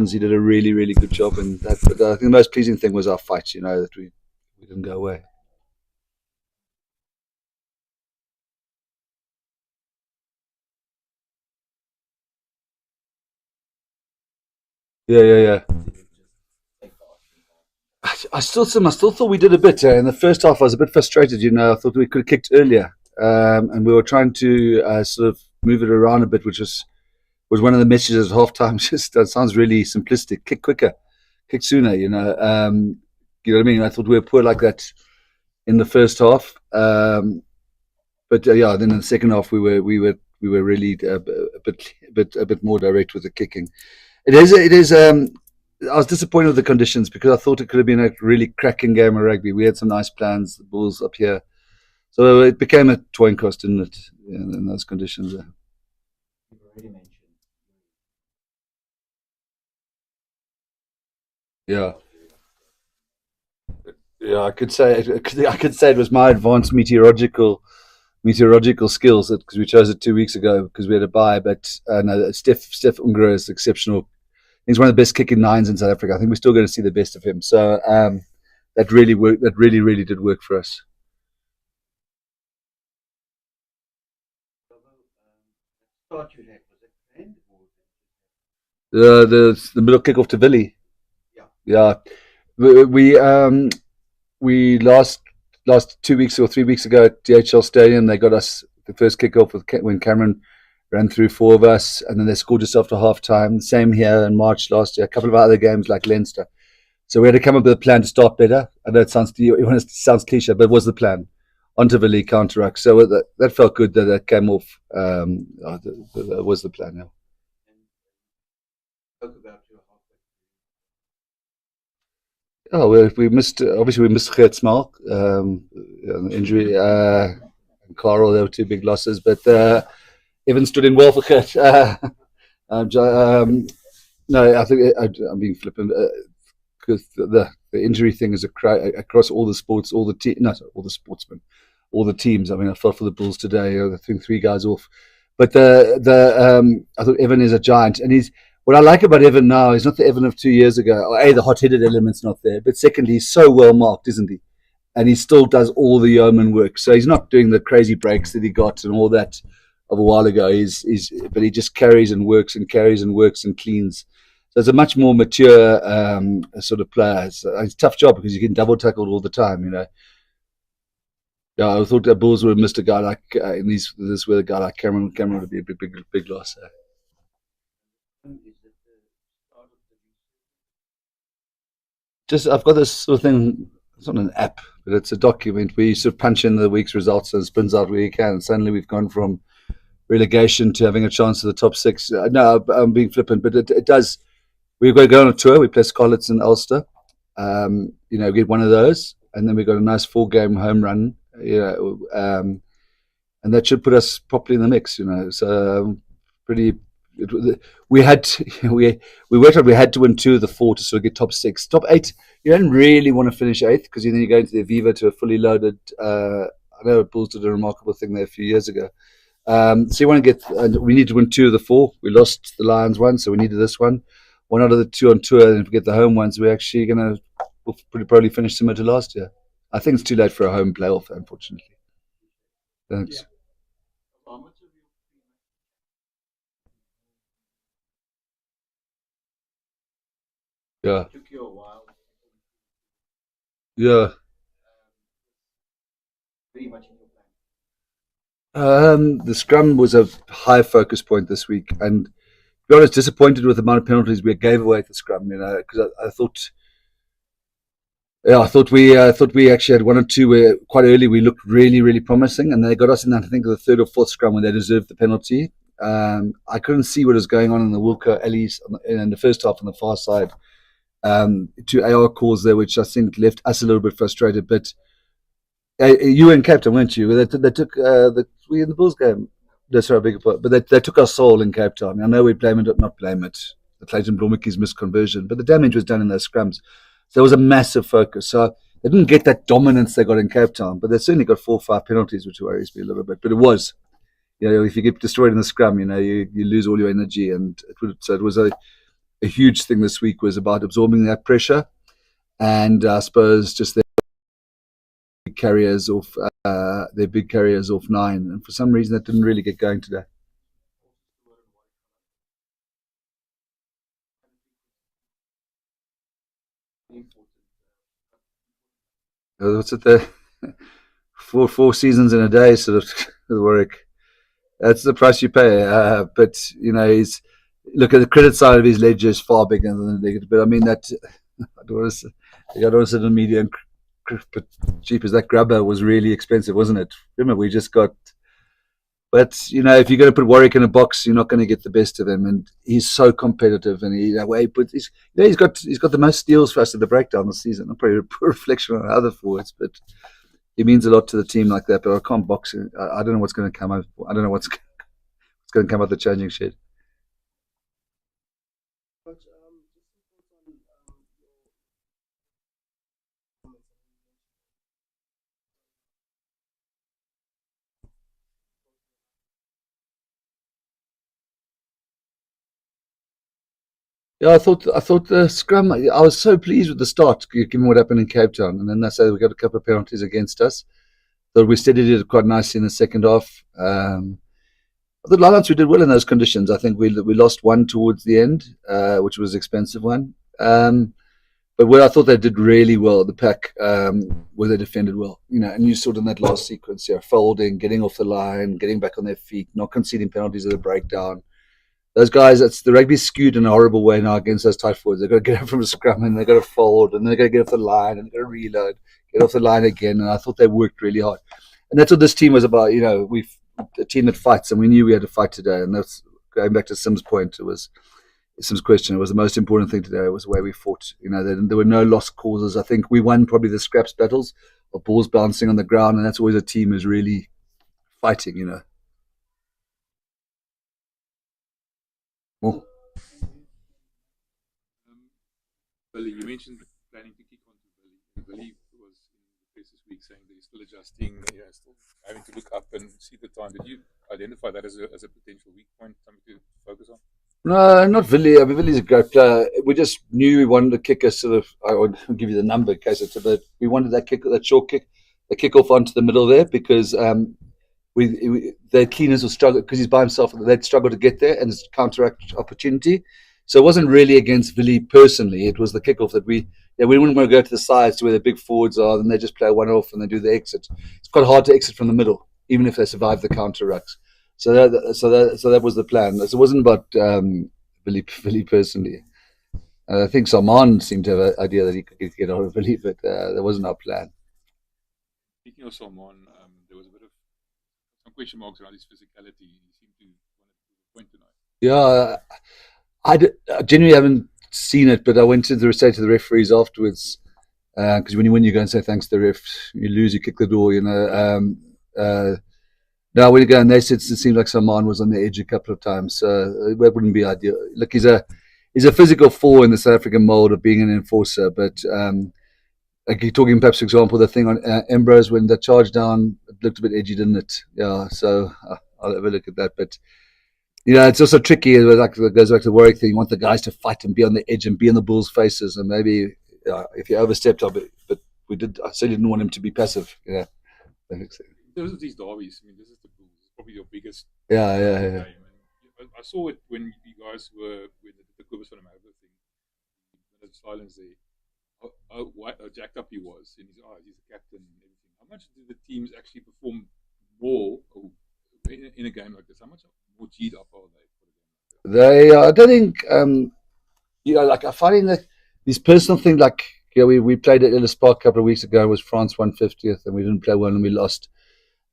conditions, he did a really, really good job. And that, but I think the most pleasing thing was our fight, that we didn't go away. Yeah. I still thought we did a bit. In the first half, I was a bit frustrated. I thought we could have kicked earlier, and we were trying to sort of move it around a bit, which was one of the messages at halftime. Just that sounds really simplistic. Kick quicker, kick sooner. You know what I mean. I thought we were poor like that in the first half, but yeah, then in the second half we were really a bit more direct with the kicking. It is. I was disappointed with the conditions because I thought it could have been a really cracking game of rugby. We had some nice plans, the Bulls up here, so it became a toying cost, didn't it? In those conditions. Yeah, yeah. I could say it was my advanced meteorological skills because we chose it 2 weeks ago because we had a bye. But no, Steph Ungra is exceptional. He's one of the best kicking nines in South Africa. I think we're still going to see the best of him. So that really worked. That really, really did work for us. The middle kickoff to Billy. Yeah, we last 2 weeks or 3 weeks ago at DHL Stadium. They got us the first kickoff when Cameron ran through four of us, and then they scored just after half time. Same here in March last year. A couple of other games like Leinster. So we had to come up with a plan to start better. I know it sounds cliche, but it was the plan. Onto the league counter-ruck. So that felt good that it came off. That was the plan, yeah. Oh, well, we missed. Obviously, we missed Gert Smal, injury. And Carl, there were two big losses, but Evan stood in well for Gert. No, I think I'm being flippant because the injury thing is across all the sports, all the sportsmen, all the teams. I mean, I felt for the Bulls today. I think three guys off, but I thought Evan is a giant, and he's. What I like about Evan now is not the Evan of 2 years ago. A, the hot-headed element's not there, but secondly, he's so well marked, isn't he? And he still does all the yeoman work. So he's not doing the crazy breaks that he got and all that of a while ago. But he just carries and works and carries and works and cleans. So it's a much more mature sort of player. It's a tough job because you get double tackled all the time. Yeah, I thought the Bulls would have missed a guy like in this with a guy like Cameron. Cameron would be a big loss. Just I've got this sort of thing. It's not an app, but it's a document where you sort of punch in the week's results and it spins out where you can. And suddenly we've gone from relegation to having a chance at the top six. No, I'm being flippant, but it does. We've got to go on a tour. We play Scarlets in Ulster. Get one of those, and then we've got a nice 4-game home run. And that should put us properly in the mix. So pretty. We had we worked out we had to win 2 of the 4 to sort of get top 6, top 8. You don't really want to finish 8th because then you go into the Aviva to a fully loaded. I know Bulls did a remarkable thing there a few years ago. So you want to get. We need to win 2 of the 4. We lost the Lions one, so we needed this one. One out of the 2 on tour, and if we get the home ones, we're actually we'll pretty probably finish similar to last year. I think it's too late for a home playoff, unfortunately. Thanks. Yeah. Yeah. The scrum was a high focus point this week, and to be honest, disappointed with the amount of penalties we gave away at the scrum. Because I thought, yeah, I thought we actually had one or two where quite early we looked really, really promising, and they got us in that I think the third or fourth scrum when they deserved the penalty. I couldn't see what was going on in the Wilco alleys in the first half on the far side. Two AR calls there, which I think left us a little bit frustrated. But you were in captain, weren't you? They took we in the Bulls game. That's right, big part. But they took our soul in Cape Town. I know we blame it, not blame it. The Clayton Blomicky's misconversion, but the damage was done in those scrums. So there was a massive focus. So they didn't get that dominance they got in Cape Town, but they certainly got 4 or 5 penalties, which worries me a little bit. But it was, if you get destroyed in the scrum, you lose all your energy, and so it was a huge thing this week was about absorbing that pressure, and I suppose just their big carriers off 9, and for some reason that didn't really get going today. What's it there? Four seasons in a day, sort of work. That's the price you pay. But he's look at the credit side of his ledger is far bigger than the negative. But I mean that I don't want to sit in the media and but cheap as that grubber was really expensive, wasn't it? Remember, we just got. But if you're going to put Warwick in a box, you're not going to get the best of him, and he's so competitive. And he's got the most steals for us at the breakdown this season. I'm probably a poor reflection on other forwards, but he means a lot to the team like that. But I can't box him. I don't know what's going to come out. I don't know what's going to come out the changing shed. Yeah, I thought the scrum. I was so pleased with the start, given what happened in Cape Town, and then they say we got a couple of penalties against us. Thought we steadied it quite nicely in the second half. The Lions, we did well in those conditions. I think we lost one towards the end, which was an expensive one. But where I thought they did really well, the pack, where they defended well. And you saw it in that last sequence, folding, getting off the line, getting back on their feet, not conceding penalties at a breakdown. Those guys, the rugby's skewed in a horrible way now against those tight forwards. They've got to get up from a scrum and they've got to fold and they've got to get off the line and they've got to reload, get off the line again. And I thought they worked really hard. And that's what this team was about. We've a team that fights, and we knew we had to fight today. And that's going back to Sim's point. It was Sim's question. It was the most important thing today. It was the way we fought. There were no lost causes. I think we won probably the scraps battles of balls bouncing on the ground, and that's always a team is really fighting. Well, Billy, you mentioned planning to kick on to Billy. And Billy was in the press this week saying that he's still adjusting, still having to look up and see the time. Did you identify that as a potential weak point, something to focus on? no, not Villy. I mean, Villy's a great player. We just knew we wanted to kick a sort of. I would give you the number in case it's a bit. We wanted that short kick, the kick off onto the middle there because the cleaners will struggle because he's by himself. They'd struggle to get there and it's counteract opportunity. So it wasn't really against Villy personally. It was the kickoff that we wouldn't want to go to the sides to where the big forwards are. Then they just play one off and they do the exit. It's quite hard to exit from the middle, even if they survive the counter rucks. So that was the plan. So it wasn't about Villy personally. I think Salman seemed to have an idea that he could get out of Villy, but that wasn't our plan. Speaking of Salman, there was a bit of some question marks around his physicality. He seemed to want to point tonight. Yeah, I genuinely haven't seen it, but I went to say to the referees afterwards because when you go and say thanks to the ref, you lose, you kick the door. No, we go and they said it seemed like Salman was on the edge a couple of times, so that wouldn't be ideal. Look, he's a physical four in the South African mold of being an enforcer, but like you're talking perhaps, for example, the thing on Ambrose when the charge down, it looked a bit edgy, didn't it? Yeah, so I'll have a look at that, but. It's also tricky. Like it goes back to the Warwick thing. You want the guys to fight and be on the edge and be in the Bulls' faces. And maybe if you overstepped, but we did. I certainly didn't want him to be passive. Yeah. In terms of these derbies, I mean, this is the Bulls. It's probably your biggest. Yeah. Game. And I saw it when you guys were with the Cobus van der Merwe thing. The silence there. How jacked up he was in his eyes. He's the captain and everything. How much do the teams actually perform more in a game like this? How much more G'd up are they? I don't think. Like I find that these personal things, like we played at Ellis Park a couple of weeks ago. It was France 150th, and we didn't play well, and we lost.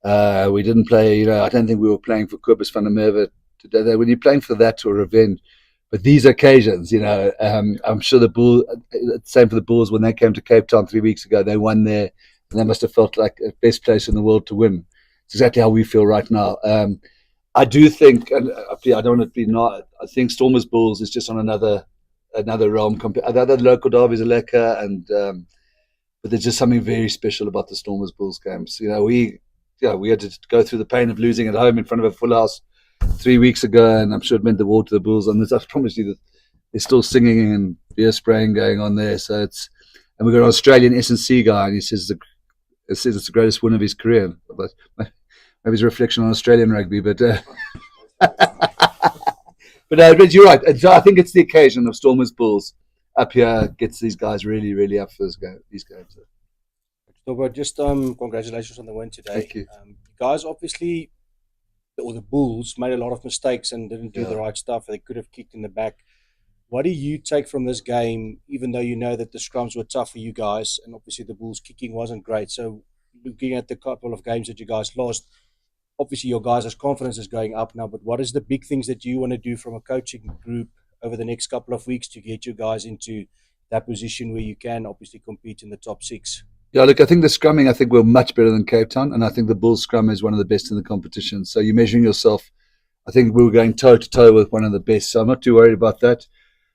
We didn't play. I don't think we were playing for Cobus van der Merwe today. When you're playing for that or revenge, but these occasions, I'm sure the Bulls. Same for the Bulls when they came to Cape Town 3 weeks ago. They won there, and they must have felt like the best place in the world to win. It's exactly how we feel right now. I do think, and I don't want to be not. I think Stormers Bulls is just on another realm. Other local derbies are lekker, but there's just something very special about the Stormers Bulls games. We had to go through the pain of losing at home in front of a full house 3 weeks ago, and I'm sure it meant the world to the Bulls. And I promise you that there's still singing and beer spraying going on there. So and we've got an Australian S&C guy, and he says it's the greatest win of his career. But maybe it's a reflection on Australian rugby, but but you're right. I think it's the occasion of Stormers Bulls up here gets these guys really, really up for these games. So, but just congratulations on the win today. Thank you. You guys obviously, or the Bulls, made a lot of mistakes and didn't do the right stuff. They could have kicked in the back. What do you take from this game, even though you know that the scrums were tough for you guys, and obviously the Bulls' kicking wasn't great? So, looking at the couple of games that you guys lost, obviously your guys' confidence is going up now, but what is the big things that you want to do from a coaching group over the next couple of weeks to get you guys into that position where you can obviously compete in the top 6? Yeah, look, I think the scrumming, I think we're much better than Cape Town, and I think the Bulls scrum is one of the best in the competition. So you're measuring yourself. I think we were going toe-to-toe with one of the best, so I'm not too worried about that.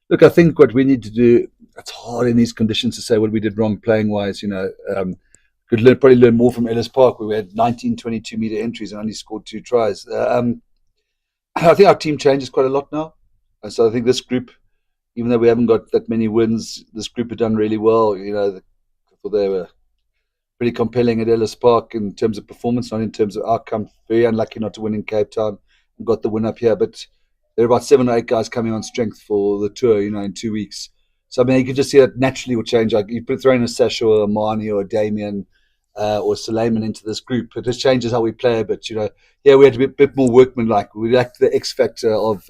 Look, I think what we need to do, it's hard in these conditions to say what we did wrong playing-wise. Could probably learn more from Ellis Park, where we had 19 22-metre entries and only scored 2 tries. I think our team changes quite a lot now. So I think this group, even though we haven't got that many wins, this group have done really well. They were pretty compelling at Ellis Park in terms of performance, not in terms of outcome. Very unlucky not to win in Cape Town and got the win up here. But there are about 7 or 8 guys coming on strength for the tour, in 2 weeks. So, I mean, you can just see that naturally will change. Like you throw in a Sasha or a Marnie or a Damien or Suleiman into this group. It just changes how we play a bit, Yeah, we had to be a bit more workmanlike. We lacked the X factor of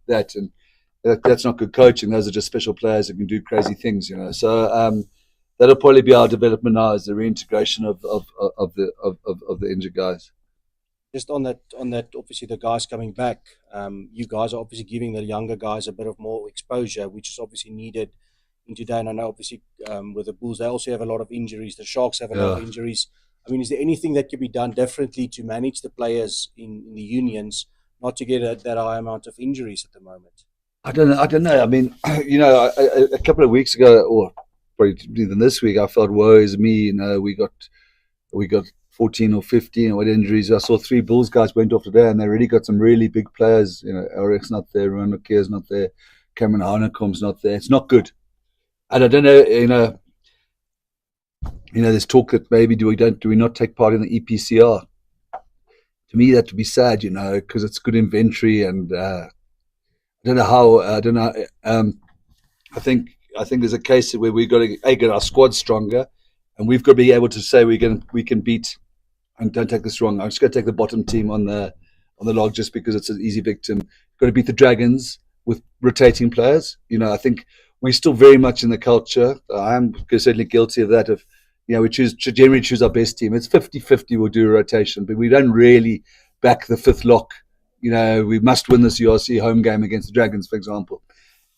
that. And that's not good coaching. Those are just special players that can do crazy things, So that'll probably be our development now, is the reintegration of the injured guys. Just on that, obviously the guys coming back, you guys are obviously giving the younger guys a bit of more exposure, which is obviously needed in today. And I know obviously with the Bulls, they also have a lot of injuries. The Sharks have a lot of injuries. I mean, is there anything that could be done differently to manage the players in the unions, not to get that high amount of injuries at the moment? I don't know. I mean, a couple of weeks ago, or probably even this week, I felt, woe is me. We got 14 or 15 or what injuries. I saw 3 Bulls guys went off today, and they really got some really big players. Eric's not there, Ron Nokia's not there, Cameron Hanekom's not there. It's not good. And I don't know, there's talk that maybe do we not take part in the EPCR? To me, that would be sad, because it's good inventory, and I don't know how. I don't know. I think there's a case where we've got to get our squad stronger, and we've got to be able to say we can beat. And don't take this wrong, I'm just going to take the bottom team on the log just because it's an easy victim. Got to beat the Dragons with rotating players. I think we're still very much in the culture. I'm certainly guilty of that. We generally choose our best team. It's 50-50. We'll do a rotation, but we don't really back the 5th lock. We must win this URC home game against the Dragons, for example.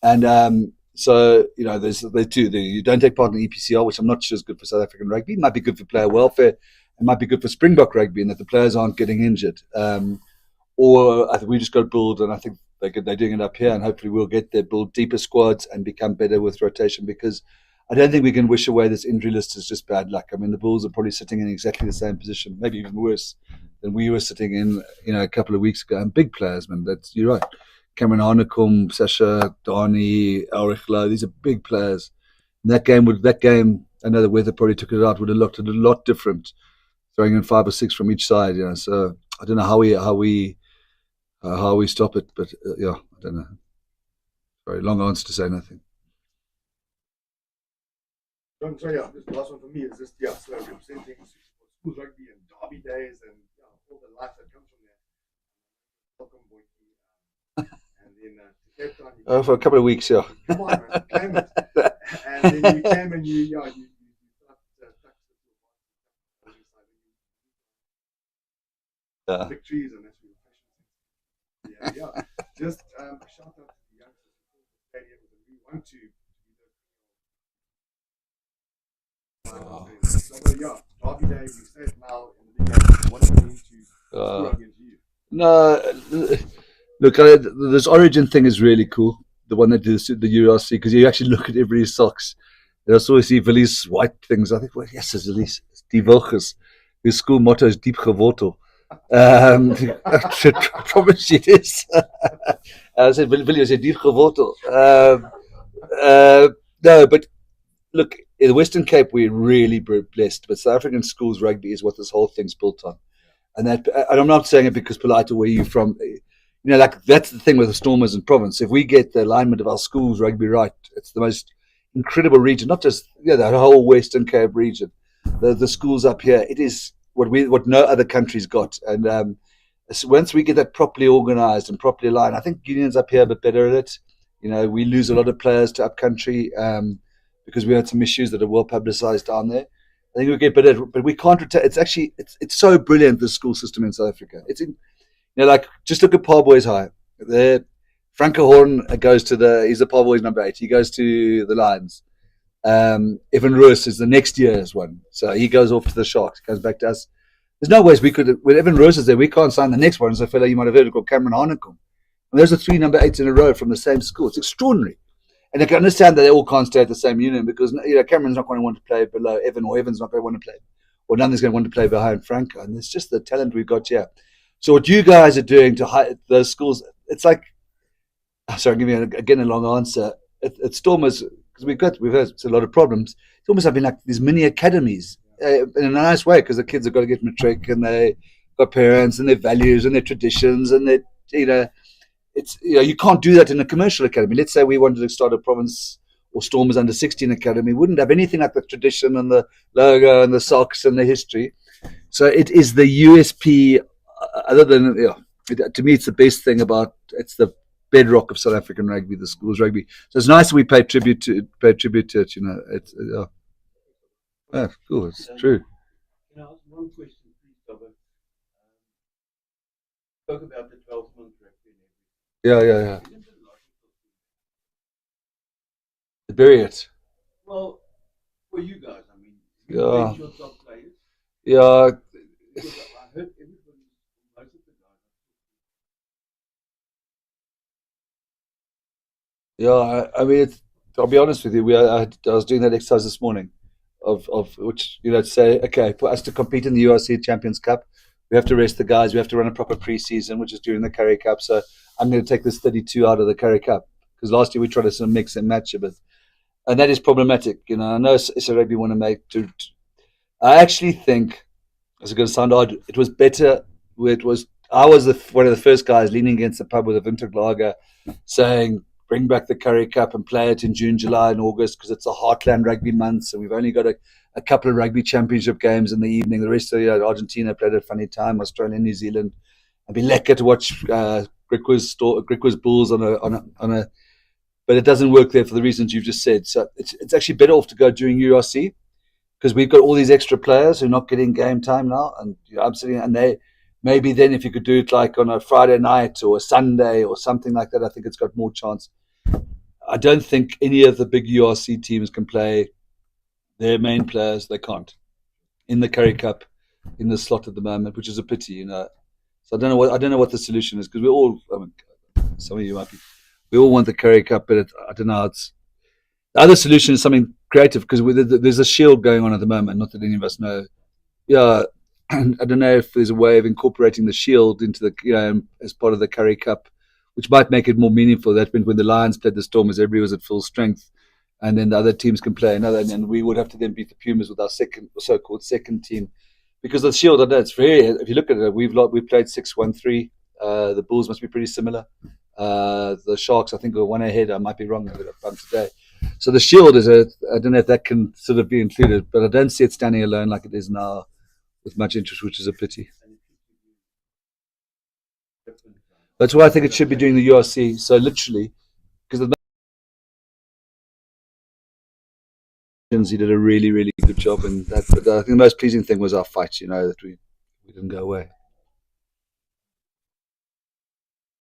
And so, there's the two. You don't take part in the EPCR, which I'm not sure is good for South African rugby. It might be good for player welfare. It might be good for Springbok rugby in that the players aren't getting injured. Or I think we just got to build, and I think they're doing it up here, and hopefully we'll get there, build deeper squads and become better with rotation, because I don't think we can wish away this injury list as just bad luck. I mean, the Bulls are probably sitting in exactly the same position, maybe even worse than we were sitting in, a couple of weeks ago. And big players, man. You're right. Cameron Hanekom, Sasha, Dani, Aurichla, these are big players. And that game, I know the weather probably took it out, would have looked a lot different, throwing in 5 or 6 from each side. So I don't know how we stop it, but I don't know. Very long answer to say nothing. John, so this last one for me is just so representing school rugby and derby days and all the life that comes from there. Welcome, boy. And then Cape Town. For a couple of weeks, yeah. Come on, man, claim it. And then you came and you victories and that's really just a shout out to the youngsters in the stadium, and we want to Derby Day, we said now in the league, what are we into against you? No, look, this Origin thing is really cool. The one that does the URC, because you actually look at everybody's socks. I always see Vili's white things. I think, well, yes, it's Vili's. Die Wilges. His school motto is Diep Gewortel. I promise you it is. I said, wil jy diep gewortel? No, but look, in the Western Cape, we're really blessed. But South African schools rugby is what this whole thing's built on. And I'm not saying it because polite or where you're from. Like that's the thing with the Stormers and Province. If we get the alignment of our schools rugby right, it's the most incredible region. Not just the whole Western Cape region. The schools up here, it is what no other country's got. And so once we get that properly organised and properly aligned, I think unions up here are a bit better at it. We lose a lot of players to upcountry because we had some issues that are well publicised down there. I think we get better, but we can't retain. It's so brilliant, the school system in South Africa. Like just look at Parboys High. There, Franco Horn he's the Parboys number 8. He goes to the Lions. Evan Roos is the next year's one, so he goes off to the Sharks. Comes back to us. There's no ways we could. When Evan Roos is there, we can't sign the next one. There's a fellow you might have heard of called Cameron Harnecom. And those are 3 number 8s in a row from the same school. It's extraordinary. And I can understand that they all can't stay at the same union because Cameron's not going to want to play below Evan, or Evan's not going to want to play, or none is going to want to play behind Franco. And it's just the talent we've got here. So what you guys are doing to hire those schools, it's like, sorry, I'll give you again a long answer. At Stormers, because we've had a lot of problems. It's almost like like these mini academies in a nice way, because the kids have got to get matric and they got parents and their values and their traditions and their you can't do that in a commercial academy. Let's say we wanted to start a Province or Stormers under 16 academy, wouldn't have anything like the tradition and the logo and the socks and the history. So it is the USP. Other than to me, it's the best thing about it's the bedrock of South African rugby, the schools rugby. So it's nice that we pay tribute to it. It's cool. It's true. Can I ask one question, please, Robert? Talk about the 12-month rugby. Yeah. Bury it. Well, for you guys, I mean, Yeah. your top players. Yeah. Because I heard everybody, most of the guys. Yeah, I mean, I'll be honest with you. I was doing that exercise this morning, of which to say, okay, for us to compete in the URC Champions Cup, we have to rest the guys. We have to run a proper pre-season, which is during the Currie Cup. So I'm going to take this 32 out of the Currie Cup because last year we tried to sort of mix and match a bit, and that is problematic. I know SA Rugby want to make. I actually think, it's going to sound odd, it was better where it was. I was one of the first guys leaning against the pub with a Winterlager, saying, bring back the Currie Cup and play it in June, July, and August because it's a heartland rugby month. So we've only got a couple of rugby championship games in the evening. The rest of Argentina played at a funny time, Australia, New Zealand. I'd be lekker to watch Griquas Bulls on a. But it doesn't work there for the reasons you've just said. So it's actually better off to go during URC because we've got all these extra players who are not getting game time now, and I'm sitting and they. Maybe then if you could do it like on a Friday night or a Sunday or something like that, I think it's got more chance. I don't think any of the big URC teams can play their main players. They can't in the Currie Cup in the slot at the moment, which is a pity, So I don't know what the solution is because we all. Some of you might be. We all want the Currie Cup, but I don't know. The other solution is something creative because there's a shield going on at the moment. Not that any of us know. Yeah. I don't know if there's a way of incorporating the shield into the as part of the Currie Cup, which might make it more meaningful. That meant when the Lions played the Stormers, everybody was at full strength, and then the other teams can play another, and we would have to then beat the Pumas with our so-called second team, because the shield. I know it's very. If you look at it, we've played 6-1-3. The Bulls must be pretty similar. The Sharks, I think, are one ahead. I might be wrong today. So the shield is I don't know if that can sort of be included, but I don't see it standing alone like it is now. With much interest, which is a pity. That's why I think it should be doing the URC. So literally, because he did a really, really good job, and but I think the most pleasing thing was our fight. That we didn't go away.